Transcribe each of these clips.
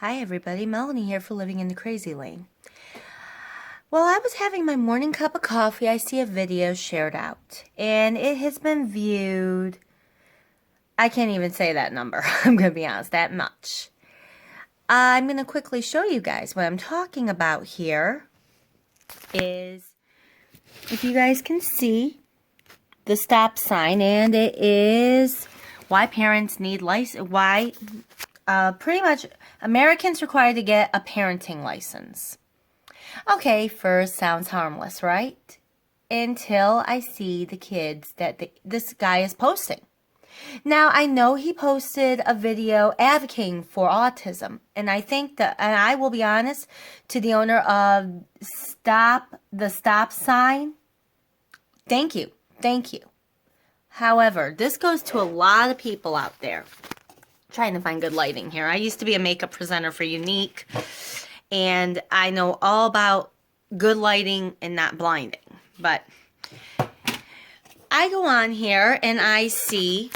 Hi everybody, Melanie here for Living in the Crazy Lane. While I was having my morning cup of coffee, I see a video shared out. And it has been viewed, I can't even say that number, I'm going to be honest, that much. I'm going to quickly show you guys what I'm talking about here is, if you guys can see, the stop sign, and it is why parents need license, pretty much Americans required to get a parenting license. Okay, first sounds harmless, right? Until I see the kids that this guy is posting. Now, I know he posted a video advocating for autism, and I think that, and I will be honest, to the owner of the stop sign, thank you. However, this goes to a lot of people out there. Trying to find good lighting here. I used to be a makeup presenter for Unique, and I know all about good lighting and not blinding. But I go on here and I see,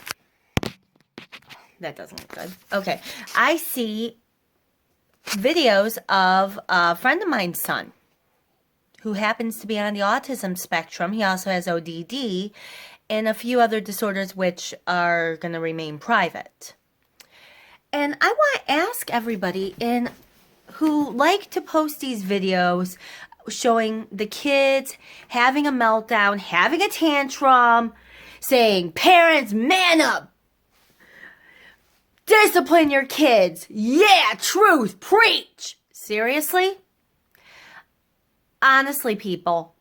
that doesn't look good. Okay, I see videos of a friend of mine's son who happens to be on the autism spectrum. He also has ODD and a few other disorders which are going to remain private. And I want to ask everybody who like to post these videos showing the kids having a meltdown, having a tantrum, saying, parents, man up, discipline your kids, yeah, truth, preach. Seriously? Honestly, people,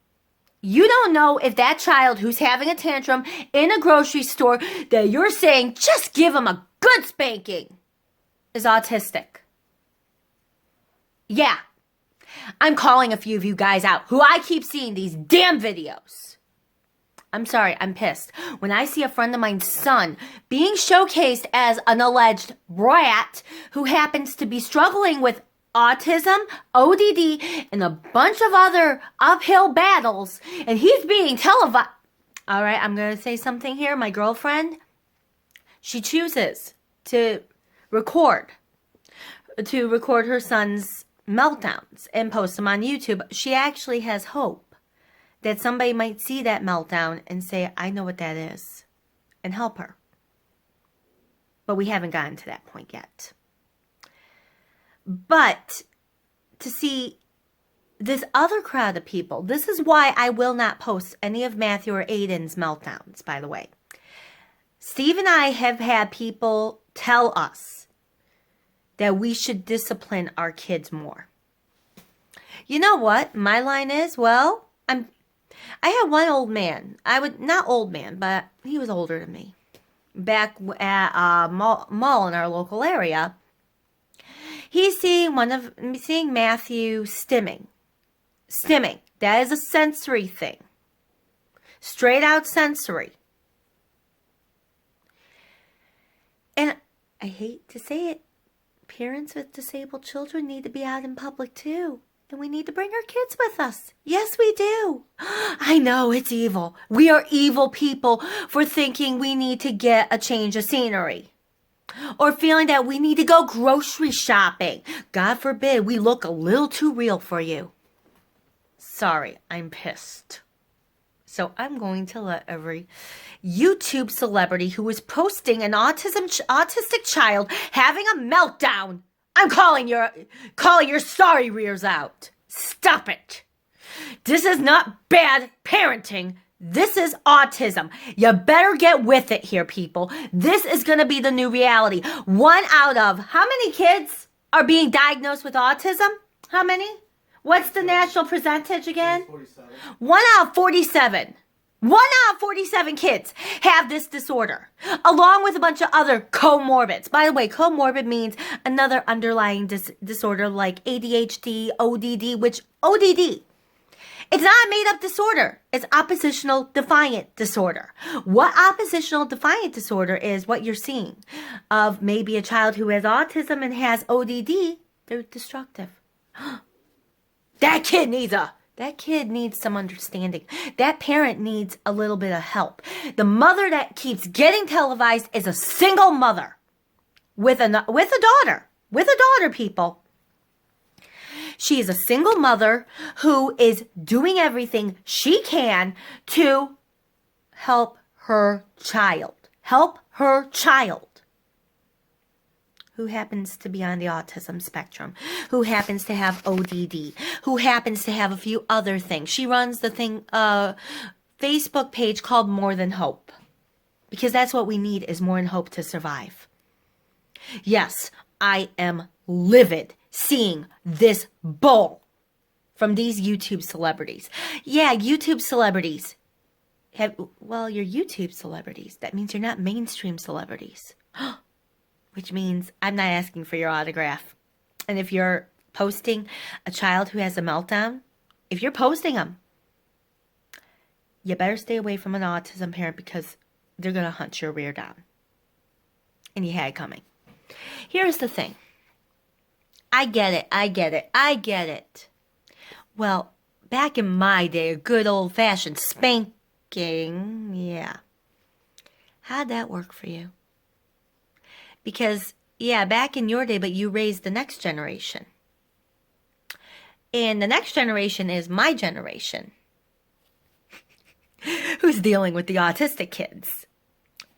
you don't know if that child who's having a tantrum in a grocery store that you're saying, just give them a good spanking, is autistic. Yeah, I'm calling a few of you guys out who I keep seeing these damn videos. I'm sorry, I'm pissed. When I see a friend of mine's son being showcased as an alleged brat who happens to be struggling with autism, ODD, and a bunch of other uphill battles, and he's being televised. All right, I'm going to say something here. My girlfriend, she chooses to record her son's meltdowns and post them on YouTube. She actually has hope that somebody might see that meltdown and say, I know what that is, and help her. But we haven't gotten to that point yet. But to see this other crowd of people, this is why I will not post any of Matthew or Aiden's meltdowns, by the way. Steve and I have had people tell us that we should discipline our kids more. You know what? My line is, well, I had one old man. Not old man, but he was older than me. Back at a mall in our local area, he's seeing Matthew stimming. Stimming. That is a sensory thing. Straight out sensory. And I hate to say it, parents with disabled children need to be out in public too. And we need to bring our kids with us. Yes, we do. I know, it's evil. We are evil people for thinking we need to get a change of scenery. Or feeling that we need to go grocery shopping. God forbid we look a little too real for you. Sorry, I'm pissed. So I'm going to let every YouTube celebrity who is posting an autistic child having a meltdown, I'm calling your sorry rears out. Stop it. This is not bad parenting. This is autism. You better get with it here, people. This is going to be the new reality. 1 out of how many kids are being diagnosed with autism? How many? What's the national percentage again? 47. 1 out of 47. 1 out of 47 kids have this disorder, along with a bunch of other comorbids. By the way, comorbid means another underlying disorder like ADHD, ODD, which ODD, it's not a made-up disorder. It's oppositional defiant disorder. What oppositional defiant disorder is what you're seeing of maybe a child who has autism and has ODD, they're destructive. That kid needs some understanding. That parent needs a little bit of help. The mother that keeps getting televised is a single mother with a daughter. with a daughter, people. She is a single mother who is doing everything she can to help her child. Help her child. Who happens to be on the autism spectrum, who happens to have ODD, who happens to have a few other things. She runs the Facebook page called More Than Hope, because that's what we need, is more than hope to survive. Yes, I am livid seeing this bull from these YouTube celebrities. Yeah, YouTube celebrities. You're YouTube celebrities. That means you're not mainstream celebrities. Which means I'm not asking for your autograph. And if you're posting a child who has a meltdown, if you're posting them, you better stay away from an autism parent, because they're going to hunt your rear down. And you had it coming. Here's the thing. I get it. Well, back in my day, a good old-fashioned spanking, yeah. How'd that work for you? Because, yeah, back in your day, but you raised the next generation. And the next generation is my generation, who's dealing with the autistic kids.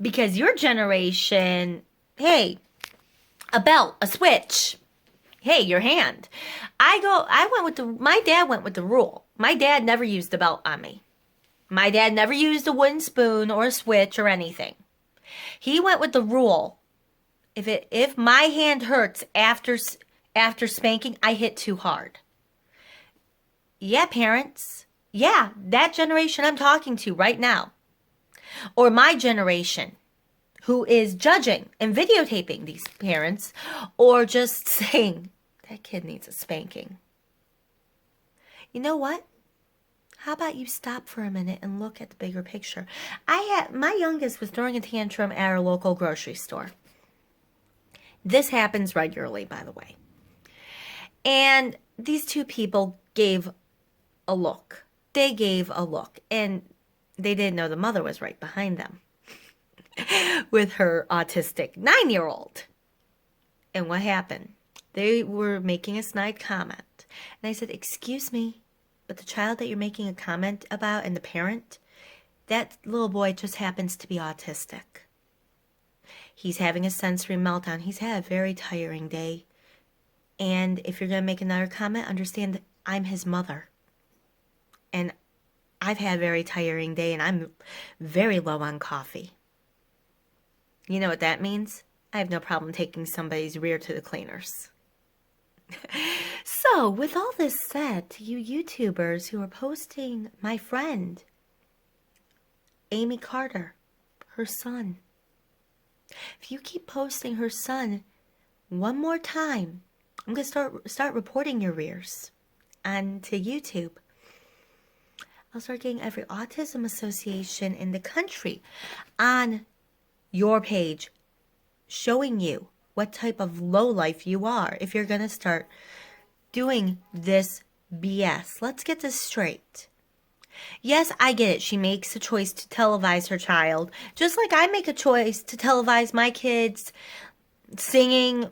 Because your generation, hey, a belt, a switch, hey, your hand. My dad went with the rule. My dad never used a belt on me. My dad never used a wooden spoon or a switch or anything. He went with the rule. If my hand hurts after spanking, I hit too hard. Yeah, parents. Yeah, that generation I'm talking to right now. Or my generation, who is judging and videotaping these parents, or just saying, that kid needs a spanking. You know what? How about you stop for a minute and look at the bigger picture? My youngest was throwing a tantrum at our local grocery store. This happens regularly, by the way. And these two people gave a look. They gave a look. And they didn't know the mother was right behind them with her autistic 9-year-old. And what happened? They were making a snide comment. And I said, excuse me, but the child that you're making a comment about and the parent, that little boy just happens to be autistic. He's having a sensory meltdown. He's had a very tiring day. And if you're going to make another comment, understand that I'm his mother. And I've had a very tiring day, and I'm very low on coffee. You know what that means? I have no problem taking somebody's rear to the cleaners. So, with all this said, to you YouTubers who are posting my friend, Amy Carter, her son, if you keep posting her son one more time, I'm going to start reporting your rears onto YouTube. I'll start getting every autism association in the country on your page showing you what type of lowlife you are if you're going to start doing this BS. Let's get this straight. Yes, I get it. She makes a choice to televise her child, just like I make a choice to televise my kids singing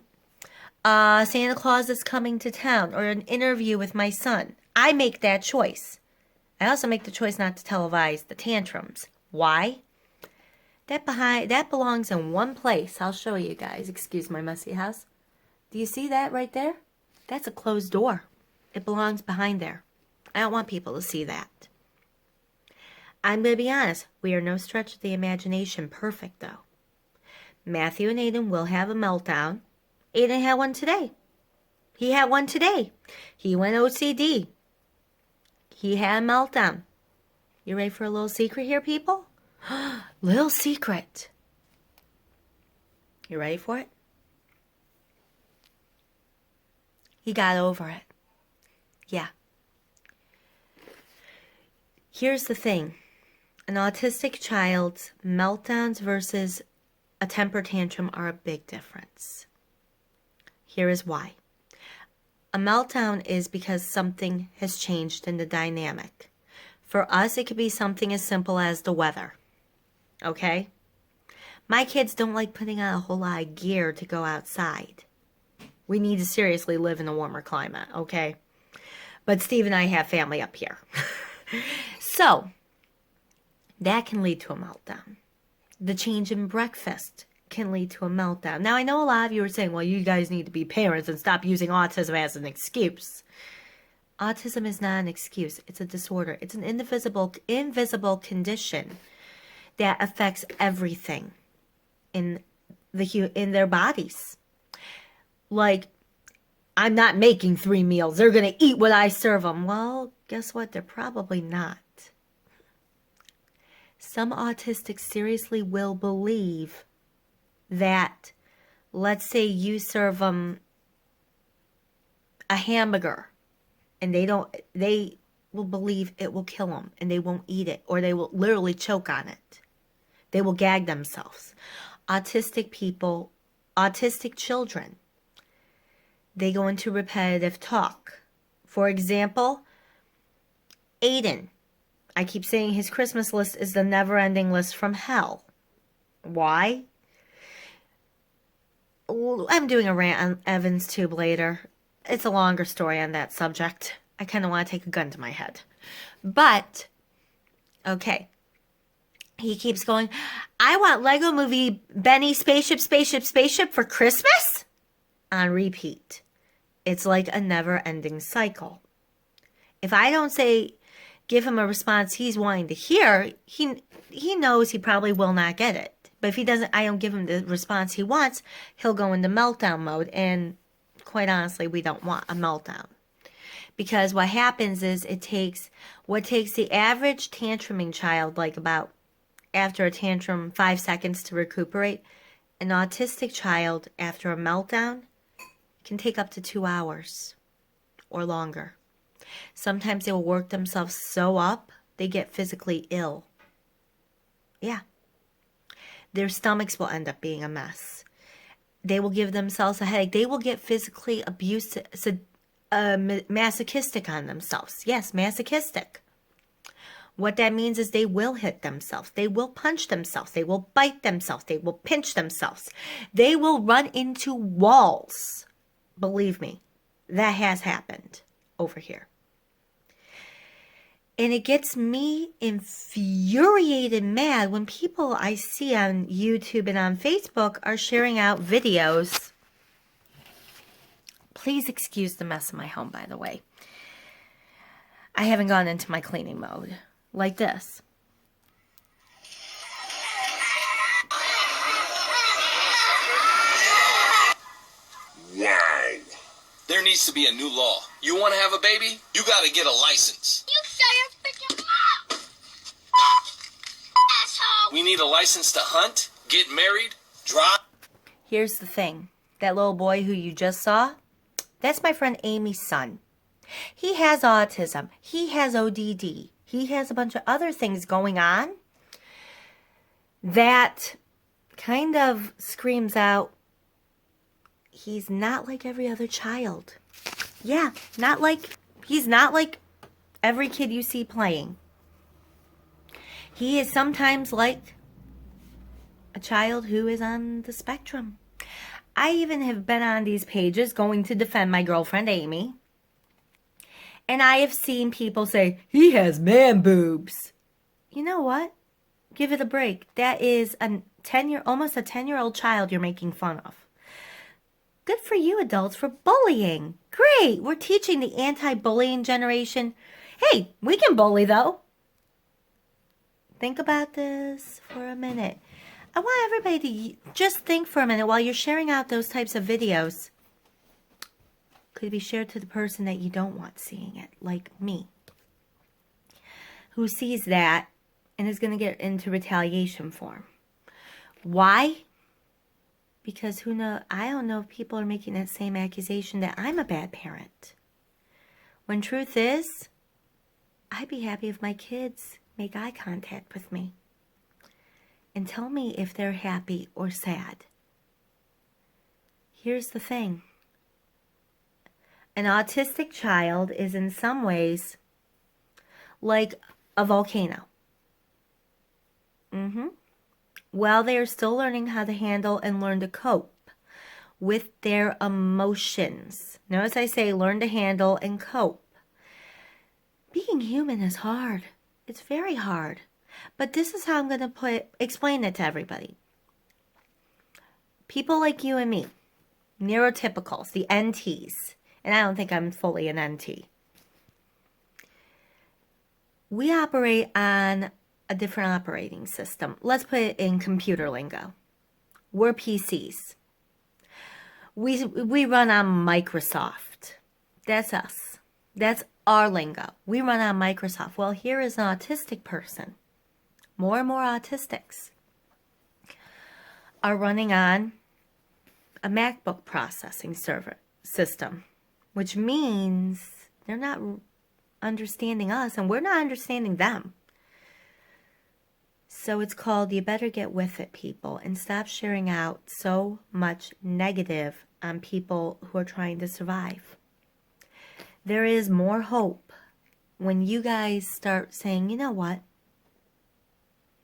Santa Claus is Coming to Town or an interview with my son. I make that choice. I also make the choice not to televise the tantrums. Why? That belongs in one place. I'll show you guys. Excuse my messy house. Do you see that right there? That's a closed door. It belongs behind there. I don't want people to see that. I'm going to be honest. We are no stretch of the imagination perfect, though. Matthew and Aiden will have a meltdown. Aiden had one today. He had one today. He went OCD. He had a meltdown. You ready for a little secret here, people? Little secret. You ready for it? He got over it. Yeah. Here's the thing. An autistic child's meltdowns versus a temper tantrum are a big difference. Here is why. A meltdown is because something has changed in the dynamic. For us, it could be something as simple as the weather. Okay? My kids don't like putting on a whole lot of gear to go outside. We need to seriously live in a warmer climate, okay? But Steve and I have family up here. So, that can lead to a meltdown. The change in breakfast can lead to a meltdown. Now, I know a lot of you are saying, well, you guys need to be parents and stop using autism as an excuse. Autism is not an excuse. It's a disorder. It's an invisible condition that affects everything in their bodies. Like, I'm not making 3 meals. They're going to eat what I serve them. Well, guess what? They're probably not. Some autistics seriously will believe that, let's say you serve them a hamburger, and they will believe it will kill them, and they won't eat it, or they will literally choke on it. They will gag themselves. Autistic children, they go into repetitive talk. For example, Aiden, I keep saying his Christmas list is the never-ending list from hell. Why? I'm doing a rant on Evan's Tube later. It's a longer story on that subject. I kind of want to take a gun to my head. But, okay. He keeps going, I want Lego Movie Benny Spaceship for Christmas? On repeat. It's like a never-ending cycle. If I don't give him a response he's wanting to hear, he knows he probably will not get it. But if I don't give him the response he wants, he'll go into meltdown mode. And quite honestly, we don't want a meltdown. Because what happens is what takes the average tantruming child, like about after a tantrum 5 seconds to recuperate, an autistic child after a meltdown can take up to 2 hours or longer. Sometimes they will work themselves so up, they get physically ill. Yeah. Their stomachs will end up being a mess. They will give themselves a headache. They will get physically abusive, masochistic on themselves. Yes, masochistic. What that means is they will hit themselves. They will punch themselves. They will bite themselves. They will pinch themselves. They will run into walls. Believe me, that has happened over here. And it gets me infuriated mad when people I see on YouTube and on Facebook are sharing out videos. Please excuse the mess in my home, by the way. I haven't gone into my cleaning mode. Like this. Wow. There needs to be a new law. You want to have a baby? You got to get a license. You shut your freaking mouth! Asshole! We need a license to hunt, get married, drive. Here's the thing. That little boy who you just saw, that's my friend Amy's son. He has autism. He has ODD. He has a bunch of other things going on that kind of screams out, he's not like every other child. Yeah, he's not like every kid you see playing. He is sometimes like a child who is on the spectrum. I even have been on these pages going to defend my girlfriend Amy. And I have seen people say, he has man boobs. You know what? Give it a break. That is almost a 10-year-old child you're making fun of. Good for you adults for bullying. Great. We're teaching the anti-bullying generation. Hey, we can bully though. Think about this for a minute. I want everybody to just think for a minute while you're sharing out those types of videos. Could be shared to the person that you don't want seeing it, like me, who sees that and is going to get into retaliation form. Why? Because I don't know if people are making that same accusation that I'm a bad parent. When truth is, I'd be happy if my kids make eye contact with me and tell me if they're happy or sad. Here's the thing. An autistic child is in some ways like a volcano. While they are still learning how to handle and learn to cope with their emotions. Notice I say learn to handle and cope. Being human is hard. It's very hard. But this is how I'm going to explain it to everybody. People like you and me, neurotypicals, the NTs, and I don't think I'm fully an NT. We operate on a different operating system. Let's put it in computer lingo. We're PCs. We run on Microsoft. That's us. That's our lingo. We run on Microsoft. Well, here is an autistic person. More and more autistics are running on a MacBook processing server system, which means they're not understanding us and we're not understanding them. So it's called You Better Get With It, people, and stop sharing out so much negative on people who are trying to survive. There is more hope when you guys start saying, you know what?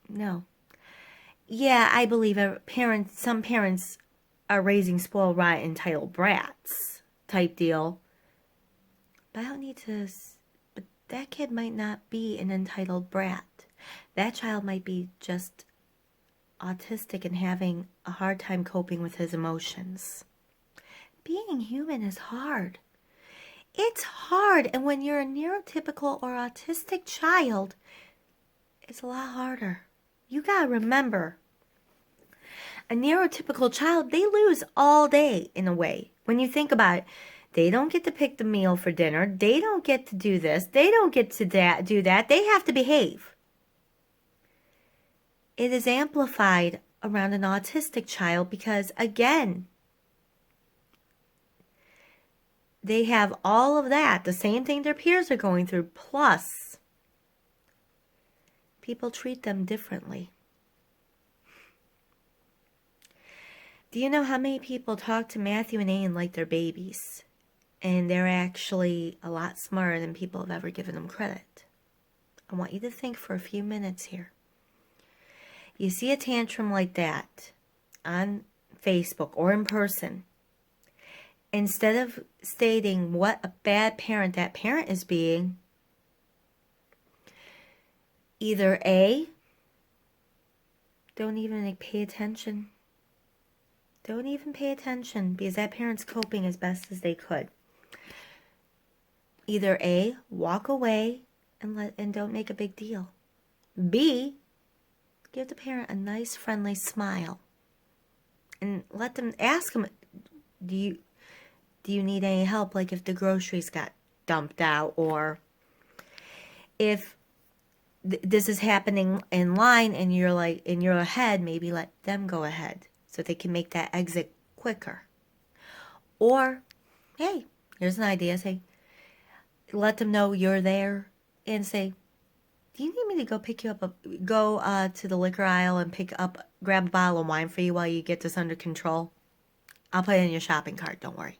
No. Yeah, I believe some parents are raising spoiled, rotten, entitled brats type deal. But I don't need to... But that kid might not be an entitled brat. That child might be just autistic and having a hard time coping with his emotions. Being human is hard. It's hard. And when you're a neurotypical or autistic child, it's a lot harder. You gotta remember, a neurotypical child, they lose all day in a way. When you think about it, they don't get to pick the meal for dinner. They don't get to do this. They don't get to do that. They have to behave. It is amplified around an autistic child because, again, they have all of that, the same thing their peers are going through, plus people treat them differently. Do you know how many people talk to Matthew and Aiden like they're babies? And they're actually a lot smarter than people have ever given them credit. I want you to think for a few minutes here. You see a tantrum like that on Facebook or in person. Instead of stating what a bad parent that parent is being, either A, don't even pay attention. Don't even pay attention because that parent's coping as best as they could. Either A, walk away and don't make a big deal. B, give the parent a nice friendly smile. And let them ask them, do you need any help? Like if the groceries got dumped out, or if this is happening in line and you're like, and you're ahead, maybe let them go ahead so they can make that exit quicker. Or, hey, here's an idea. Say, let them know you're there and say, do you need me to go pick you up, go to the liquor aisle and grab a bottle of wine for you while you get this under control? I'll put it in your shopping cart, don't worry.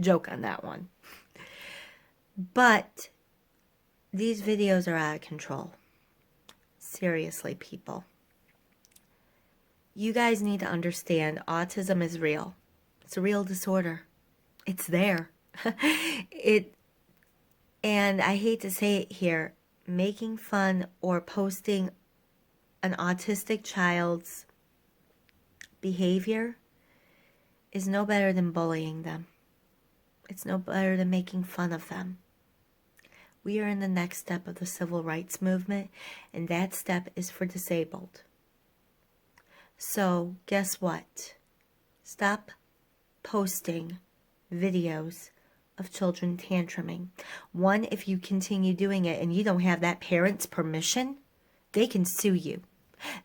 Joke on that one. But these videos are out of control. Seriously, people. You guys need to understand autism is real. It's a real disorder. It's there. And I hate to say it here, making fun or posting an autistic child's behavior is no better than bullying them. It's no better than making fun of them. We are in the next step of the civil rights movement, and that step is for disabled. So, guess what? Stop posting videos of children tantruming. One, if you continue doing it and you don't have that parent's permission, they can sue you.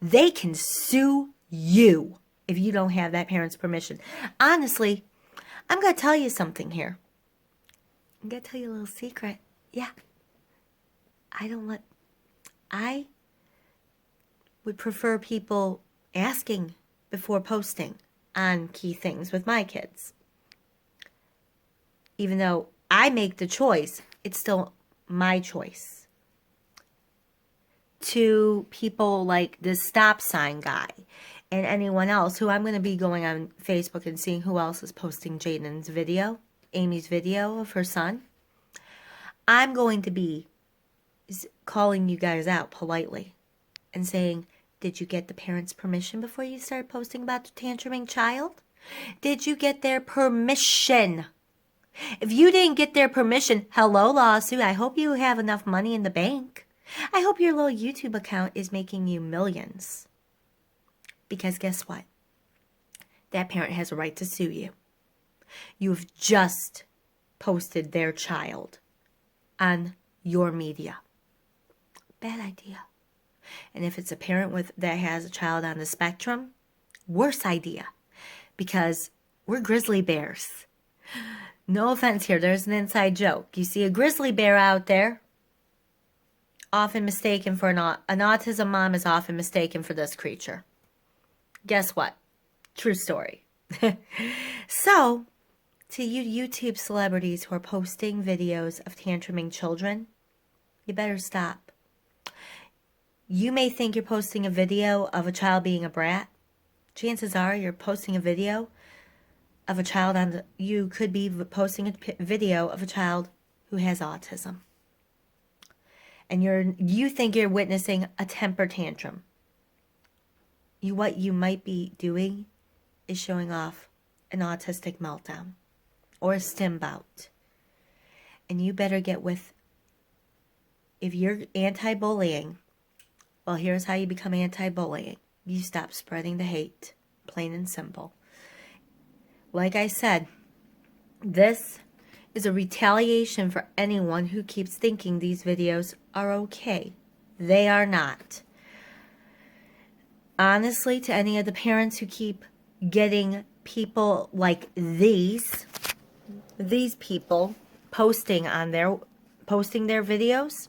They can sue you if you don't have that parent's permission. Honestly, I'm going to tell you something here. I'm going to tell you a little secret. Yeah. I would prefer people asking before posting on key things with my kids. Even though I make the choice, it's still my choice. To people like this stop sign guy and anyone else who I'm going to be going on Facebook and seeing who else is posting Jaden's video, Amy's video of her son. I'm going to be calling you guys out politely and saying, did you get the parents' permission before you started posting about the tantruming child? Did you get their permission? If you didn't get their permission, hello lawsuit, I hope you have enough money in the bank. I hope your little YouTube account is making you millions. Because guess what? That parent has a right to sue you. You've just posted their child on your media. Bad idea. And if it's a parent that has a child on the spectrum, worse idea. Because we're grizzly bears. No offense here, there's an inside joke. You see a grizzly bear out there, often mistaken for an autism mom is often mistaken for this creature. Guess what? True story. So, to you YouTube celebrities who are posting videos of tantruming children, you better stop. You may think you're posting a video of a child being a brat. Chances are you're posting a video of a child you could be posting a video of a child who has autism. And you think you're witnessing a temper tantrum. What you might be doing is showing off an autistic meltdown or a stim bout. And you better get with, if you're anti-bullying, well, here's how you become anti-bullying. You stop spreading the hate, plain and simple. Like I said, this is a retaliation for anyone who keeps thinking these videos are okay. They are not. Honestly, to any of the parents who keep getting people like these people posting their videos,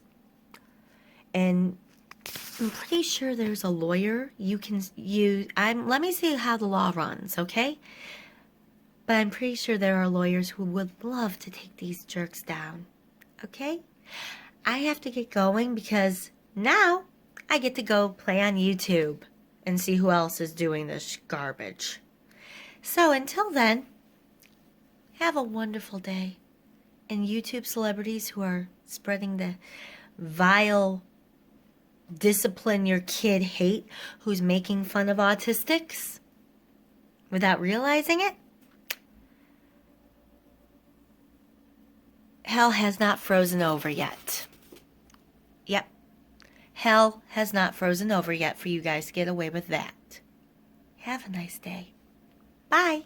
and I'm pretty sure there's a lawyer you can use. Let me see how the law runs, okay? But I'm pretty sure there are lawyers who would love to take these jerks down, okay? I have to get going because now I get to go play on YouTube and see who else is doing this garbage. So until then, have a wonderful day. And YouTube celebrities who are spreading the vile discipline your kid hate, who's making fun of autistics without realizing it, hell has not frozen over yet. Yep. Hell has not frozen over yet for you guys to get away with that. Have a nice day. Bye.